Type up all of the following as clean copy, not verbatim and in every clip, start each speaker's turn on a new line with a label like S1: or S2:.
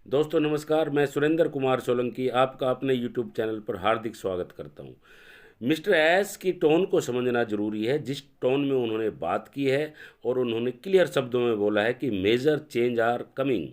S1: दोस्तों नमस्कार, मैं सुरेंद्र कुमार सोलंकी आपका अपने यूट्यूब चैनल पर हार्दिक स्वागत करता हूं। मिस्टर एस की टोन को समझना ज़रूरी है। जिस टोन में उन्होंने बात की है और उन्होंने क्लियर शब्दों में बोला है कि मेजर चेंज आर कमिंग,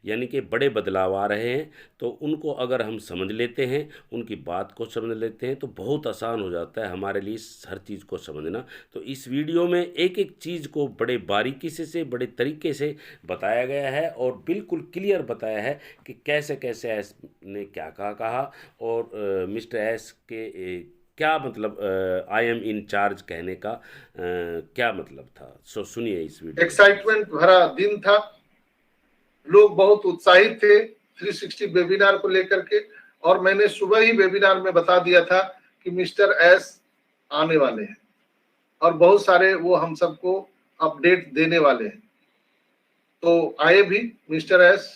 S1: यानी कि बड़े बदलाव आ रहे हैं। तो उनको अगर हम समझ लेते हैं, उनकी बात को समझ लेते हैं, तो बहुत आसान हो जाता है हमारे लिए हर चीज़ को समझना। तो इस वीडियो में एक एक चीज़ को बड़े बारीकी से बड़े तरीके से बताया गया है और बिल्कुल क्लियर बताया है कि कैसे कैसे एस ने क्या कहा और मिस्टर एस के क्या मतलब आई एम इन चार्ज कहने का क्या मतलब था। सो सुनिए इस वीडियो में।
S2: एक्साइटमेंट भरा दिन था। लोग बहुत उत्साहित थे 360 वेबिनार को लेकर के। और मैंने सुबह ही वेबिनार में बता दिया था कि मिस्टर एस आने वाले हैं और बहुत सारे वो हम सबको अपडेट देने वाले हैं। तो आए भी मिस्टर एस।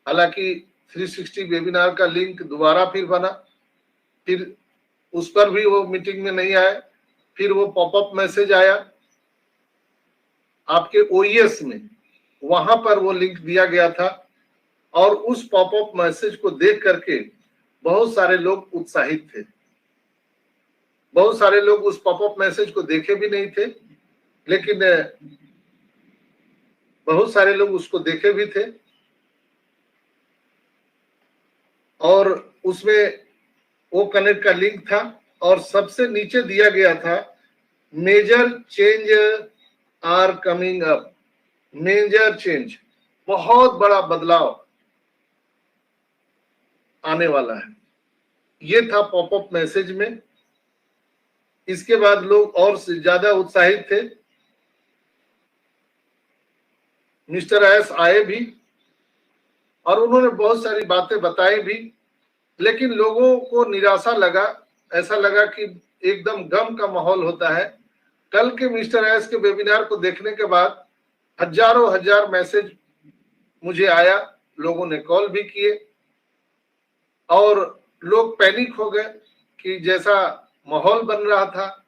S2: हालांकि 360 वेबिनार का लिंक दोबारा फिर बना, फिर उस पर भी वो मीटिंग में नहीं आए। फिर वो पॉपअप मैसेज आया आपके ओईएस में, वहां पर वो लिंक दिया गया था और उस पॉपअप मैसेज को देख करके बहुत सारे लोग उत्साहित थे। बहुत सारे लोग उस पॉपअप मैसेज को देखे भी नहीं थे, लेकिन बहुत सारे लोग उसको देखे भी थे। और उसमें वो कनेक्ट का लिंक था और सबसे नीचे दिया गया था major change are coming up. Major change, बहुत बड़ा बदलाव आने वाला है, ये था पॉपअप मैसेज में। इसके बाद लोग और ज्यादा उत्साहित थे। मिस्टर एस आए भी और उन्होंने बहुत सारी बातें बताई भी, लेकिन लोगों को निराशा लगा। ऐसा लगा कि एकदम गम का माहौल होता है। कल के मिस्टर एस के वेबिनार को देखने के बाद हजारों हजार मैसेज मुझे आया, लोगों ने कॉल भी किए और लोग पैनिक हो गए कि जैसा माहौल बन रहा था,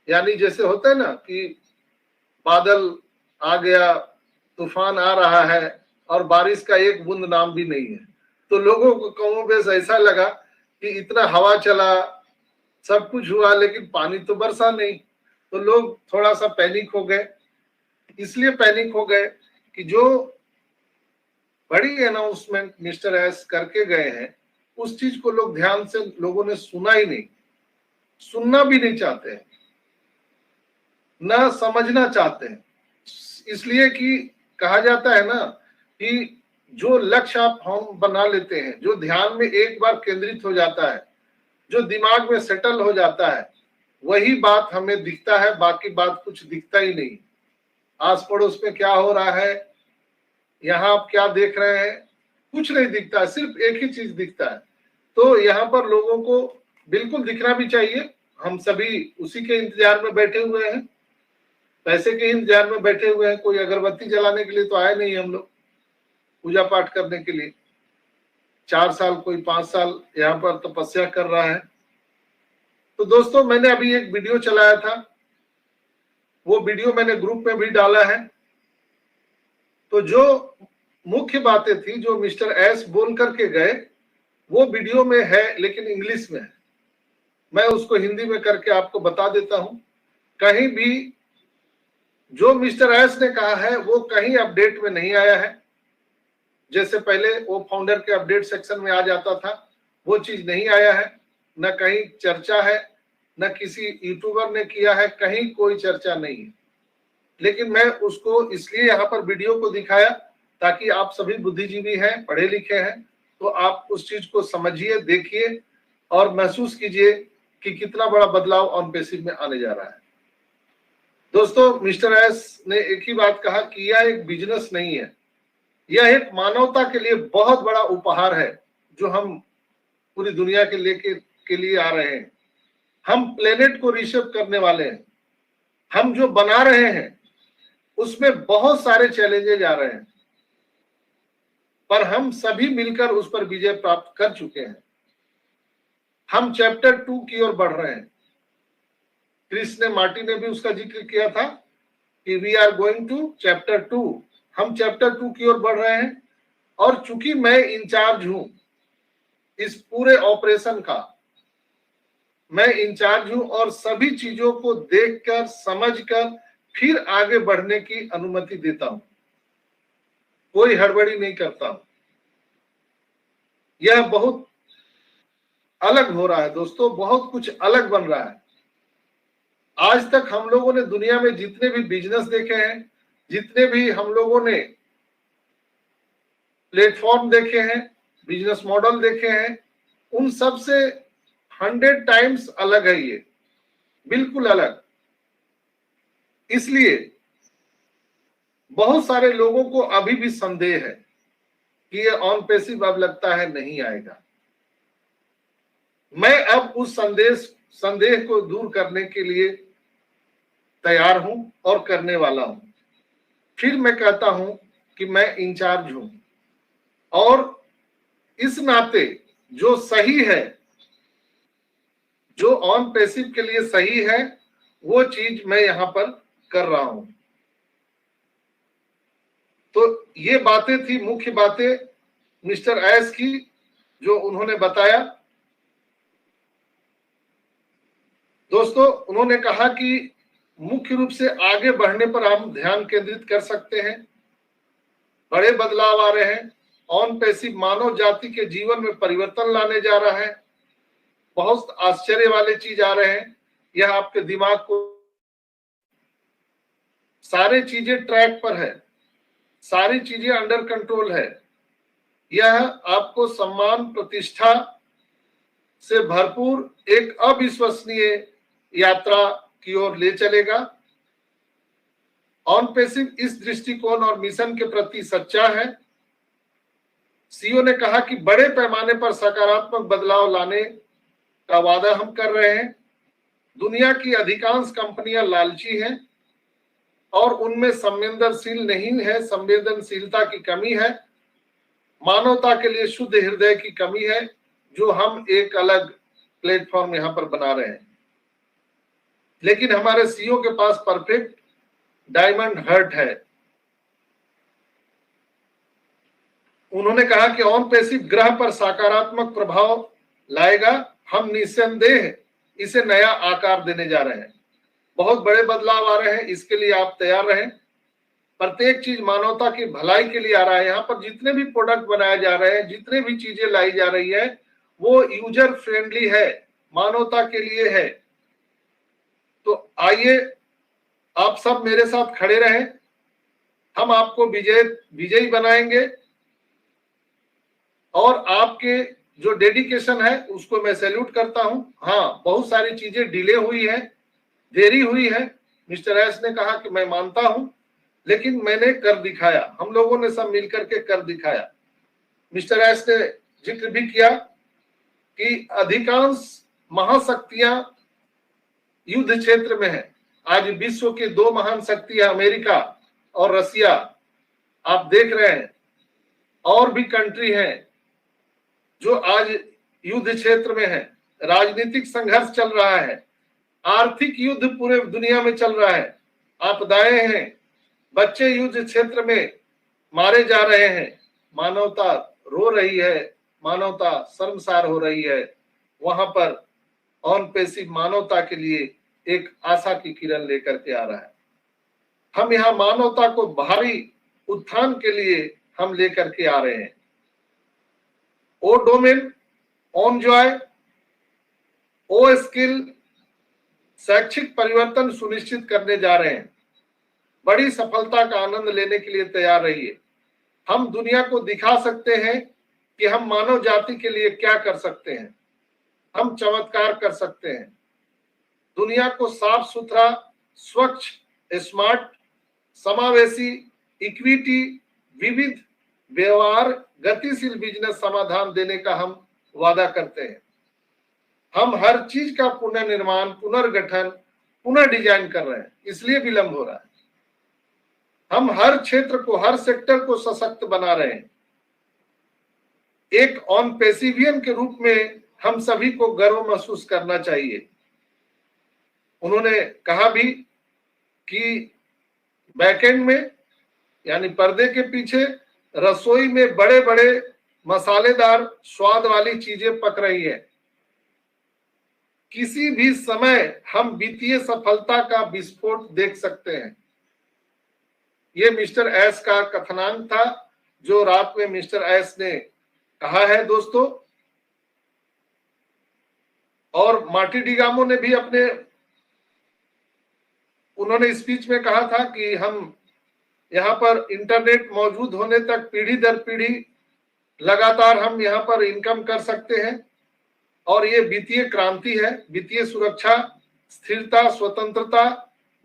S2: यानी जैसे होता है ना कि बादल आ गया, तूफान आ रहा है और बारिश का एक बूंद नाम भी नहीं है। तो लोगों को कमोबेश ऐसा लगा कि इतना हवा चला, सब कुछ हुआ, लेकिन पानी तो बरसा नहीं। तो लोग थोड़ा सा पैनिक हो गए। इसलिए पैनिक हो गए कि जो बड़ी अनाउंसमेंट मिस्टर एस करके गए हैं, उस चीज को लोग ध्यान से लोगों ने सुना ही नहीं, सुनना भी नहीं चाहते हैं, ना समझना चाहते हैं। इसलिए कि कहा जाता है ना कि जो लक्ष्य आप हम बना लेते हैं, जो ध्यान में एक बार केंद्रित हो जाता है, जो दिमाग में सेटल हो जाता है, वही बात हमें दिखता है, बाकी बात कुछ दिखता ही नहीं। आस पड़ोस में क्या हो रहा है, यहाँ आप क्या देख रहे हैं, कुछ नहीं दिखता है, सिर्फ एक ही चीज दिखता है। तो यहाँ पर लोगों को बिल्कुल दिखना भी चाहिए। हम सभी उसी के इंतजार में बैठे हुए हैं, पैसे के इंतजार में बैठे हुए हैं। कोई अगरबत्ती जलाने के लिए तो आए नहीं हम लोग, पूजा पाठ करने के लिए। 4 साल, कोई 5 साल यहाँ पर तपस्या कर रहा है। तो दोस्तों, मैंने अभी एक वीडियो चलाया था, वो वीडियो मैंने ग्रुप में भी डाला है। तो जो मुख्य बातें थी जो मिस्टर एस बोल करके गए, वो वीडियो में है लेकिन इंग्लिश में है। मैं उसको हिंदी में करके आपको बता देता हूं। कहीं भी जो मिस्टर एस ने कहा है वो कहीं अपडेट में नहीं आया है। जैसे पहले वो फाउंडर के अपडेट सेक्शन में आ जाता था, वो चीज नहीं आया है। न कहीं चर्चा है, न किसी यूट्यूबर ने किया है, कहीं कोई चर्चा नहीं है। लेकिन मैं उसको इसलिए यहाँ पर वीडियो को दिखाया ताकि आप सभी बुद्धिजीवी हैं, पढ़े लिखे हैं, तो आप उस चीज को समझिए, देखिए और महसूस कीजिए कि कितना बड़ा बदलाव ऑन बेसिस में आने जा रहा है। दोस्तों, मिस्टर एस ने एक ही बात कहा कि यह एक बिजनेस नहीं है, यह एक मानवता के लिए बहुत बड़ा उपहार है जो हम पूरी दुनिया के लिए आ रहे हैं। हम प्लेनेट को रीसेप करने वाले हैं। हम जो बना रहे हैं उसमें बहुत सारे चैलेंजेज आ रहे हैं, पर हम सभी मिलकर उस पर विजय प्राप्त कर चुके हैं। हम चैप्टर 2 की ओर बढ़ रहे हैं। क्रिस ने मार्टी ने भी उसका जिक्र किया था कि we are going to chapter 2। हम चैप्टर 2 की ओर बढ़ रहे हैं और चूंकि मैं इंचार्ज हूं इस पूरे ऑपरेशन का, मैं इंचार्ज हूं और सभी चीजों को देखकर समझकर फिर आगे बढ़ने की अनुमति देता हूं, कोई हड़बड़ी नहीं करता हूं। यह बहुत अलग हो रहा है दोस्तों, बहुत कुछ अलग बन रहा है। आज तक हम लोगों ने दुनिया में जितने भी बिजनेस देखे हैं, जितने भी हम लोगों ने प्लेटफॉर्म देखे हैं, बिजनेस मॉडल देखे हैं, उन सब से 100 टाइम्स अलग है ये, बिल्कुल अलग। इसलिए बहुत सारे लोगों को अभी भी संदेह है कि ये ऑन पैसिव अब लगता है नहीं आएगा। मैं अब उस संदेह को दूर करने के लिए तैयार हूं और करने वाला हूं। फिर मैं कहता हूं कि मैं इंचार्ज हूं और इस नाते जो सही है, जो ऑन पैसिव के लिए सही है, वो चीज मैं यहां पर कर रहा हूं। तो ये बातें थी, मुख्य बातें मिस्टर एस की जो उन्होंने बताया। दोस्तों, उन्होंने कहा कि मुख्य रूप से आगे बढ़ने पर हम ध्यान केंद्रित कर सकते हैं। बड़े बदलाव आ रहे हैं, ऑन पैसिव मानव जाति के जीवन में परिवर्तन लाने जा रहा है। बहुत आश्चर्य वाले चीज आ रहे हैं। यह आपके दिमाग को, सारी चीजें ट्रैक पर है, सारी चीजें अंडर कंट्रोल है। यह आपको सम्मान प्रतिष्ठा से भरपूर एक अविश्वसनीय यात्रा की ओर ले चलेगा। ऑन पैसिव इस दृष्टिकोण और मिशन के प्रति सच्चा है। सीईओ ने कहा कि बड़े पैमाने पर सकारात्मक बदलाव लाने का वादा हम कर रहे हैं। दुनिया की अधिकांश कंपनियां लालची हैं और उनमें संवेदनशील नहीं है, संवेदनशीलता की कमी है, मानवता के लिए शुद्ध हृदय की कमी है, जो हम एक अलग प्लेटफॉर्म यहां पर बना रहे हैं। लेकिन हमारे सीईओ के पास परफेक्ट डायमंड हर्ट है। उन्होंने कहा कि ऑन पैसिव ग्रह पर सकारात्मक प्रभाव लाएगा। हम निस्संदेह इसे नया आकार देने जा रहे हैं। बहुत बड़े बदलाव आ रहे हैं, इसके लिए आप तैयार रहें। प्रत्येक चीज मानवता की भलाई के लिए आ रहा है। यहाँ पर जितने भी प्रोडक्ट बनाए जा रहे हैं, जितने भी चीजें लाई जा रही है, वो यूजर फ्रेंडली है, मानवता के लिए है। तो आइए आप सब मेरे साथ खड़े रहें, हम आपको विजयी बनाएंगे और आपके जो डेडिकेशन है उसको मैं सैल्यूट करता हूं। हाँ, बहुत सारी चीजें डिले हुई है, देरी हुई है। मिस्टर एस ने कहा कि मैं मानता हूं, लेकिन मैंने कर दिखाया, हम लोगों ने सब मिलकर के कर दिखाया। मिस्टर एस ने जिक्र भी किया कि अधिकांश महाशक्तियां युद्ध क्षेत्र में है। आज विश्व की दो महान शक्तियां अमेरिका और रसिया, आप देख रहे हैं। और भी कंट्री हैं जो आज युद्ध क्षेत्र में है। राजनीतिक संघर्ष चल रहा है, आर्थिक युद्ध पूरे दुनिया में चल रहा है, आपदाएं हैं, बच्चे युद्ध क्षेत्र में मारे जा रहे हैं, मानवता रो रही है, मानवता शर्मसार हो रही है। वहां पर ऑन पैसिव मानवता के लिए एक आशा की किरण लेकर के आ रहा है। हम यहाँ मानवता को भारी उत्थान के लिए हम लेकर के आ रहे हैं। ओ डोमेन, ऑन जॉय, ओ स्किल, शैक्षिक परिवर्तन सुनिश्चित करने जा रहे हैं। बड़ी सफलता का आनंद लेने के लिए तैयार रहिए। हम दुनिया को दिखा सकते हैं कि हम मानव जाति के लिए क्या कर सकते हैं। हम चमत्कार कर सकते हैं। दुनिया को साफ सुथरा, स्वच्छ, स्मार्ट, समावेशी, इक्विटी, विविध, व्यवहार, गतिशील बिजनेस समाधान देने का हम वादा करते हैं। हम हर चीज का पुनर्निर्माण, पुनर्गठन, पुनर्डिजाइन कर रहे हैं, इसलिए विलंब हो रहा है। हम हर क्षेत्र को, हर सेक्टर को सशक्त बना रहे हैं। एक ऑन पैसिवियन के रूप में हम सभी को गर्व महसूस करना चाहिए। उन्होंने कहा भी कि बैकएंड में, यानी पर्दे के पीछे रसोई में बड़े बड़े मसालेदार स्वाद वाली चीजें पक रही है। किसी भी समय हम वित्तीय सफलता का विस्फोट देख सकते हैं। ये मिस्टर एस का कथनांक था जो रात में मिस्टर एस ने कहा है दोस्तों। और मार्टी डिगामो ने भी उन्होंने स्पीच में कहा था कि हम यहाँ पर इंटरनेट मौजूद होने तक पीढ़ी दर पीढ़ी लगातार हम यहाँ पर इनकम कर सकते हैं और ये वित्तीय क्रांति है। वित्तीय सुरक्षा, स्थिरता, स्वतंत्रता,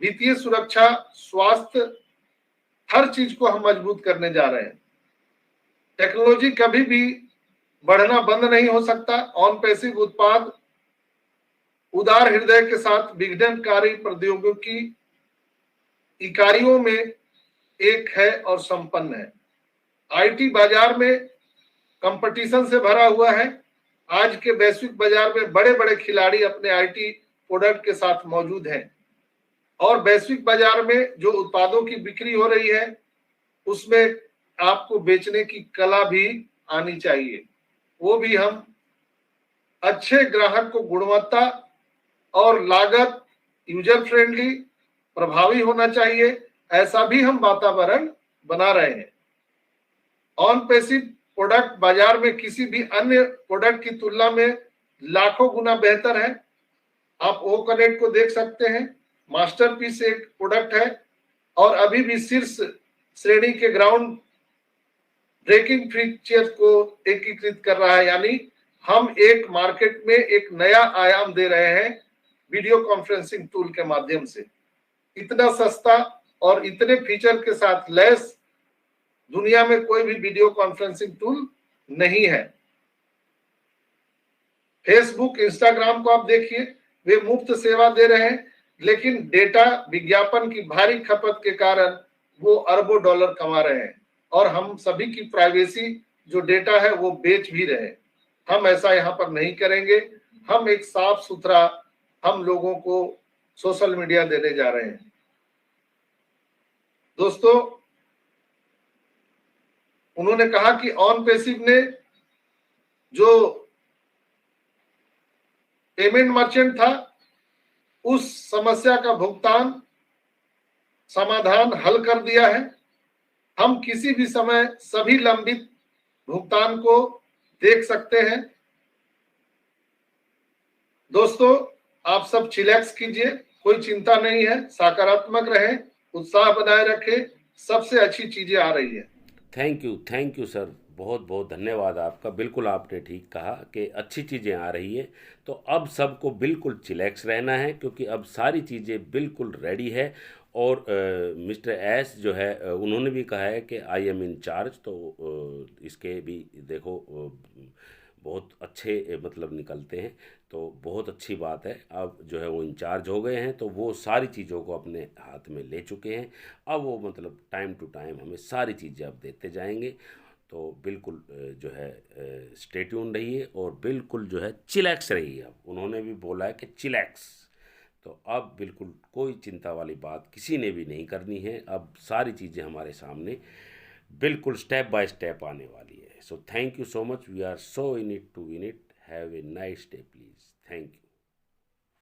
S2: वित्तीय सुरक्षा, स्वास्थ्य, हर चीज को हम मजबूत करने जा रहे हैं। टेक्नोलॉजी कभी भी बढ़ना बंद नहीं हो सकता। ऑन पैसिव उत्पाद उदार हृदय के साथ विघटनकारी प्रौद्योगिकी इकाइयों में एक है और संपन्न है। आईटी बाजार में कंपटीशन से भरा हुआ है। आज के वैश्विक बाजार में बड़े बड़े खिलाड़ी अपने आईटी प्रोडक्ट के साथ मौजूद हैं और वैश्विक बाजार में जो उत्पादों की बिक्री हो रही है उसमें आपको बेचने की कला भी आनी चाहिए। वो भी हम अच्छे ग्राहक को गुणवत्ता और लागत, यूजर फ्रेंडली, प्रभावी होना चाहिए, ऐसा भी हम वातावरण बना रहे हैं। ऑन पैसिव प्रोडक्ट बाजार में किसी भी अन्य प्रोडक्ट की तुलना में लाखों गुना बेहतर है। आप ओ कनेक्ट को देख सकते हैं, मास्टरपीस एक प्रोडक्ट है और अभी भी शीर्ष श्रेणी के ग्राउंड ब्रेकिंग फीचर को एकीकृत कर रहा है। यानी हम एक मार्केट में एक नया आयाम दे रहे हैं वीडियो कॉन्फ्रेंसिंग टूल के माध्यम से। इतना सस्ता और इतने फीचर के साथ लैस दुनिया में कोई भी वीडियो कॉन्फ्रेंसिंग टूल नहीं है। फेसबुक, इंस्टाग्राम को आप देखिए, वे मुफ्त सेवा दे रहे हैं लेकिन डेटा विज्ञापन की भारी खपत के कारण वो अरबों डॉलर कमा रहे हैं और हम सभी की प्राइवेसी जो डेटा है वो बेच भी रहे हैं। हम ऐसा यहाँ पर नहीं करेंगे। हम एक साफ सुथरा हम लोगों को सोशल मीडिया देने जा रहे हैं। दोस्तों, उन्होंने कहा कि ऑन पैसिव ने जो पेमेंट मर्चेंट था उस समस्या का भुगतान समाधान हल कर दिया है। हम किसी भी समय सभी लंबित भुगतान को देख सकते हैं। दोस्तों, आप सब चिलैक्स कीजिए, कोई चिंता नहीं है, सकारात्मक रहें, उत्साह बनाए रखें, सबसे अच्छी चीजें आ रही है।
S1: थैंक यू सर, बहुत बहुत धन्यवाद आपका। बिल्कुल आपने ठीक कहा कि अच्छी चीज़ें आ रही है, तो अब सबको बिल्कुल चिलैक्स रहना है क्योंकि अब सारी चीज़ें बिल्कुल रेडी है। और मिस्टर एस जो है उन्होंने भी कहा है कि आई एम इन चार्ज, तो इसके भी देखो बहुत अच्छे मतलब निकलते हैं, तो बहुत अच्छी बात है। अब जो है वो इंचार्ज हो गए हैं तो वो सारी चीज़ों को अपने हाथ में ले चुके हैं। अब वो मतलब टाइम टू टाइम हमें सारी चीज़ें अब देते जाएंगे। तो बिल्कुल जो है स्टे ट्यून रहिए और बिल्कुल जो है चिलैक्स रहिए। अब उन्होंने भी बोला है कि चिलैक्स, तो अब बिल्कुल कोई चिंता वाली बात किसी ने भी नहीं करनी है। अब सारी चीज़ें हमारे सामने बिल्कुल स्टेप बाय स्टेप आने वाली है। So thank you so much, we are so in it to win it. Have a nice day please. Thank you.